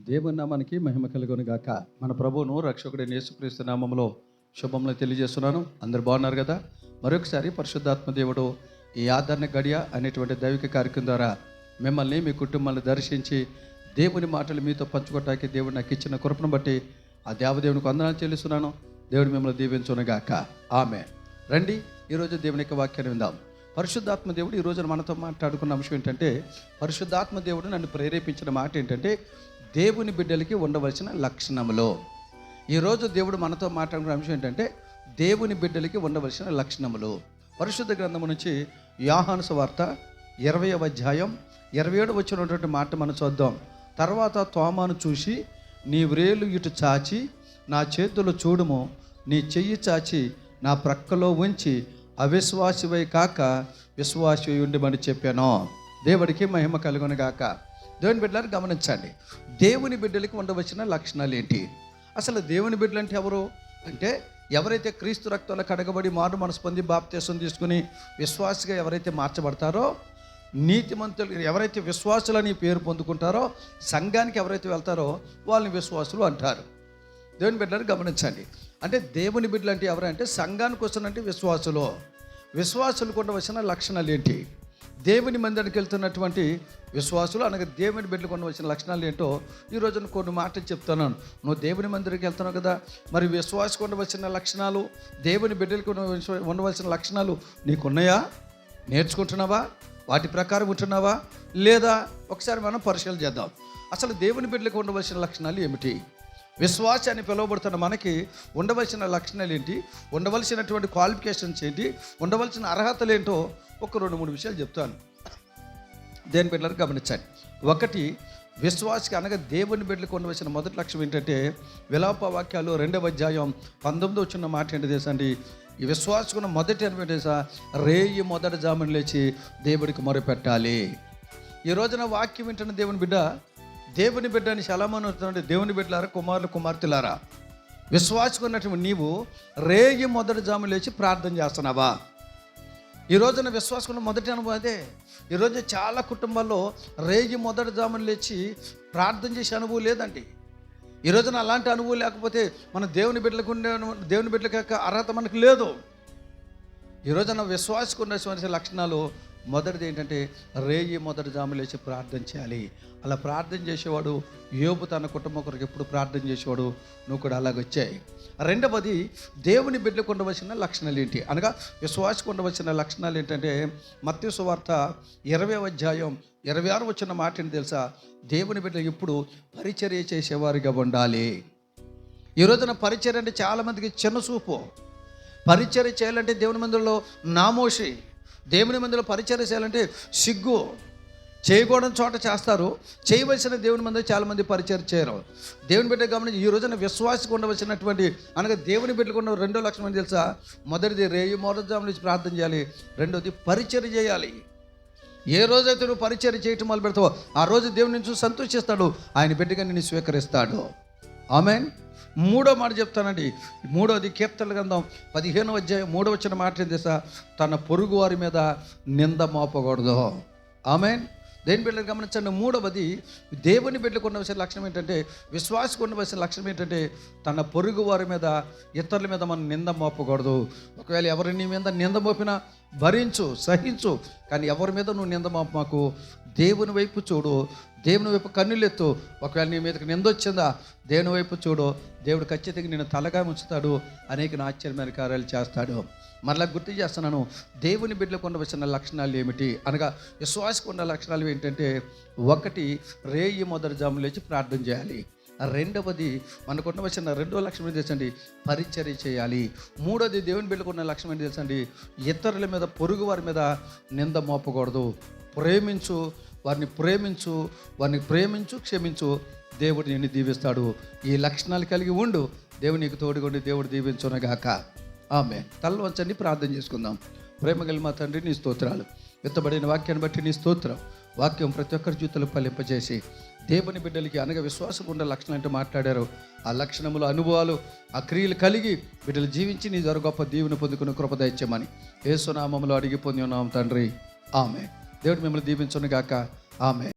దేవుని నామానికి మహిమ కలుగును గాక. మన ప్రభువును రక్షకుడైన యేసుక్రీస్తు నామములో శుభములు తెలియజేస్తున్నాను. అందరు బాగున్నారు కదా? మరొకసారి పరిశుద్ధాత్మ దేవుడు ఈ ఆదరణ గడియ అనేటువంటి దైవిక కార్యక్రమం ద్వారా మిమ్మల్ని మీ కుటుంబాన్ని దర్శించి దేవుని మాటలు మీతో పంచుకోవటానికి దేవుడు నాకు ఇచ్చిన కృపను బట్టి ఆ దేవదేవునికి వందనాలు చెల్లిస్తున్నాను. దేవుడు మిమ్మల్ని దీవించును గాక. ఆమేన్. రండి, ఈరోజు దేవుని యొక్క వాక్యాన్ని విందాం. పరిశుద్ధాత్మ దేవుడు ఈ రోజున మనతో మాట్లాడుకున్న అంశం ఏంటంటే, పరిశుద్ధాత్మ దేవుడు నన్ను ప్రేరేపించిన మాట ఏంటంటే, దేవుని బిడ్డలకి ఉండవలసిన లక్షణములు. ఈరోజు దేవుడు మనతో మాట్లాడుకున్న అంశం ఏంటంటే, దేవుని బిడ్డలకి ఉండవలసిన లక్షణములు. పరిశుద్ధ గ్రంథము నుంచి యోహాను సువార్త 20వ అధ్యాయం 27 వచ్చినటువంటి మాట మనం చూద్దాం. తర్వాత తోమాను చూసి, నీ వ్రేలు ఇటు చాచి నా చేతులు చూడుము, నీ చెయ్యి చాచి నా ప్రక్కలో ఉంచి అవిశ్వాసివై కాక విశ్వాసి ఉండమని చెప్పాను. దేవుడికి మహిమ కలుగును గాక. దేవుని బిడ్డలను గమనించండి. దేవుని బిడ్డలకి ఉండవలసిన లక్షణాలు ఏంటి? అసలు దేవుని బిడ్డలు అంటే ఎవరు అంటే, ఎవరైతే క్రీస్తు రక్తంలో కడగబడి మారు మనసు పొంది బాప్తీసం తీసుకుని విశ్వాసిగా ఎవరైతే మార్చబడతారో, నీతిమంతులు ఎవరైతే విశ్వాసులని పేరు పొందుకుంటారో, సంఘానికి ఎవరైతే వెళ్తారో వాళ్ళని విశ్వాసులు అంటారు. దేవుని బిడ్డలను గమనించండి. అంటే దేవుని బిడ్డలు అంటే ఎవరంటే, సంఘానికి వస్తున్నట్టు విశ్వాసులకు ఉండవలసిన లక్షణాలు ఏంటి? దేవుని మందిరానికి వెళ్తున్నటువంటి విశ్వాసులు అనగా దేవుని బిడ్డలకు ఉండవలసిన లక్షణాలు ఏంటో ఈరోజు కొన్ని మాటలు చెప్తున్నాను. నువ్వు దేవుని మందిరానికి వెళ్తున్నావు కదా, మరి విశ్వాసకు ఉండవలసిన లక్షణాలు, దేవుని బిడ్డలకు ఉండవలసిన లక్షణాలు నీకున్నాయా? నేర్చుకుంటున్నావా? వాటి ప్రకారం ఉంటున్నావా లేదా? ఒకసారి మనం పరిశీలన చేద్దాం. అసలు దేవుని బిడ్డలకు ఉండవలసిన లక్షణాలు ఏమిటి? విశ్వాసాన్ని పిలువబడుతున్న మనకి ఉండవలసిన లక్షణాలు ఏంటి? ఉండవలసినటువంటి క్వాలిఫికేషన్స్ ఏంటి? ఉండవలసిన అర్హతలు ఏంటో ఒక 2-3 విషయాలు చెప్తాను. దేవుని బిడ్డలను గమనించండి. ఒకటి, విశ్వాసకి అనగా దేవుని బిడ్డలకు ఉండవలసిన మొదటి లక్ష్యం ఏంటంటే, విలాప వాక్యాలు 2వ అధ్యాయం 19 వచ్చిన మాట ఏంటి తెలుసండి? ఈ విశ్వాసకున్న మొదటి అనుభవం తెలుసా? రేయి మొదటి జామున లేచి దేవుడికి మొరపెట్టాలి. ఈ రోజున వాక్యం వింటున్న దేవుని బిడ్డ అని చాలామంది అవుతుందంటే, దేవుని బిడ్డలారా, కుమారులు కుమార్తెలారా, విశ్వాసకున్నటువంటి నీవు రేయి మొదటి జామున లేచి ప్రార్థన చేస్తున్నావా? ఈ రోజున విశ్వాసకున్న మొదటి అనుభవం అదే. ఈరోజు చాలా కుటుంబాల్లో రేయి మొదటి జామున లేచి ప్రార్థన చేసే అనుభవం లేదండి. ఈ రోజున అలాంటి అనుభవం లేకపోతే మన దేవుని బిడ్డలకు యొక్క అర్హత మనకు లేదు. ఈ రోజున విశ్వాసకు ఉన్నటువంటి లక్షణాలు మొదటిది ఏంటంటే, రేయి మొదటి జామున లేచి ప్రార్థన చేయాలి. అలా ప్రార్థన చేసేవాడు యోబు తన కుటుంబం కొరకు ఎప్పుడు ప్రార్థన చేసేవాడు. నువ్వు కూడా అలాగొచ్చాయి. రెండవది, దేవుని బిడ్డలకు ఉండవలసిన లక్షణాలు ఏంటి అనగా విశ్వాసకు ఉండవలసిన లక్షణాలు ఏంటంటే, మత్తయి సువార్త 20వ అధ్యాయం 26 వచ్చిన మాట ఏంటి తెలుసా? దేవుని బిడ్డలు ఎప్పుడు పరిచర్య చేసేవారిగా ఉండాలి. ఈ రోజున పరిచర్య అంటే చాలామందికి చిన్న చూపు. పరిచర్య చేయాలంటే దేవుని మందిరంలో నామోషి, దేవుని మందిలో పరిచర్య చేయాలంటే సిగ్గు. చేయకూడని చోట చేస్తారు, చేయవలసిన దేవుని మంది చాలామంది పరిచర్య చేయరు. దేవుని బిడ్డ గమనించి, ఈ రోజున విశ్వాసకు ఉండవలసినటువంటి అనగా దేవుని బిడ్డలకు ఉన్న 2వ లక్షణం ఏంటి తెలుసా? మొదటిది రేయి మొదటి జామున నుంచి ప్రార్థన చేయాలి. రెండోది పరిచర్య చేయాలి. ఏ రోజైతే నువ్వు పరిచర్య చేయటం మొదలు పెడతావో ఆ రోజు దేవుని నుంచి సంతోషిస్తాడు, ఆయన బిడ్డగా నిన్ను స్వీకరిస్తాడు. ఆమేన్. 3వ మాట చెప్తానండి. 3వది కీర్తనల గ్రంథం 15వ అధ్యాయం 3వ వచ్చిన మాట ఏం తెలుసా? తన పొరుగు వారి మీద నింద మోపకూడదు. ఆమేన్. దేని బిడ్డలు గమనించండి. 3వది, దేవుని బిడ్డలకు ఉండవలసిన లక్షణం ఏంటంటే, విశ్వాసకు ఉండవలసిన లక్షణం ఏంటంటే, తన పొరుగు వారి మీద, ఇతరుల మీద మనం నింద మోపకూడదు. ఒకవేళ ఎవరి నీ మీద నింద మోపినా భరించు, సహించు, కానీ ఎవరి మీద నువ్వు నింద మోపమాకు. దేవుని వైపు చూడు, దేవుని వైపు కన్నులెత్తు. ఒకవేళ నీ మీదకి నింద వచ్చిందా, దేవుని వైపు చూడు, దేవుడు ఖచ్చితంగా నేను తలగా ఉంచుతాడు, అనేక ఆశ్చర్యమైన కార్యాలు చేస్తాడు. మరలా గుర్తు చేస్తున్నాను, దేవుని బిడ్డలకు ఉండవలసిన లక్షణాలు ఏమిటి అనగా విశ్వాసకు ఉన్న లక్షణాలు ఏంటంటే, ఒకటి, రేయి మొదటి జామున లేచి ప్రార్థన చేయాలి. రెండవది, మనకు ఉండవలసిన 2వ లక్షణం ఏంటి తెలుసండి? పరిచర్య చేయాలి. 3వది, దేవుని బిడ్డలకు ఉన్న లక్షణం ఏంటి తెలుసండి? ఇతరుల మీద, పొరుగు వారి మీద నింద మోపకూడదు. ప్రేమించు, వారిని ప్రేమించు, క్షమించు, దేవుడు నిన్ను దీవిస్తాడు. ఈ లక్షణాలు కలిగి ఉండు, దేవుడు నీకు తోడుగుండి దేవుడు దీవించునగాక. ఆమేన్. తల వంచండి, ప్రార్థన చేసుకుందాం. ప్రేమ కలిగిన మా తండ్రి, నీ స్తోత్రాలు. ఎత్తబడిన వాక్యాన్ని బట్టి నీ స్తోత్రం. వాక్యం ప్రతి ఒక్కరి జీవితంలో ఫలింపజేసి దేవుని బిడ్డలకి అనగా విశ్వాసం ఉండే లక్షణాలు అంటే మాట్లాడారు. ఆ లక్షణములు, అనుభవాలు, ఆ క్రియలు కలిగి బిడ్డలు జీవించి నీ ద్వారా గొప్ప దీవెన పొందుకుని కృప దయచేయమని యేసు నామములో అడిగి పొంది ఉన్నాం తండ్రి. ఆమేన్. దేవుడు మిమ్మల్ని దీవించును గాక. ఆమేన్.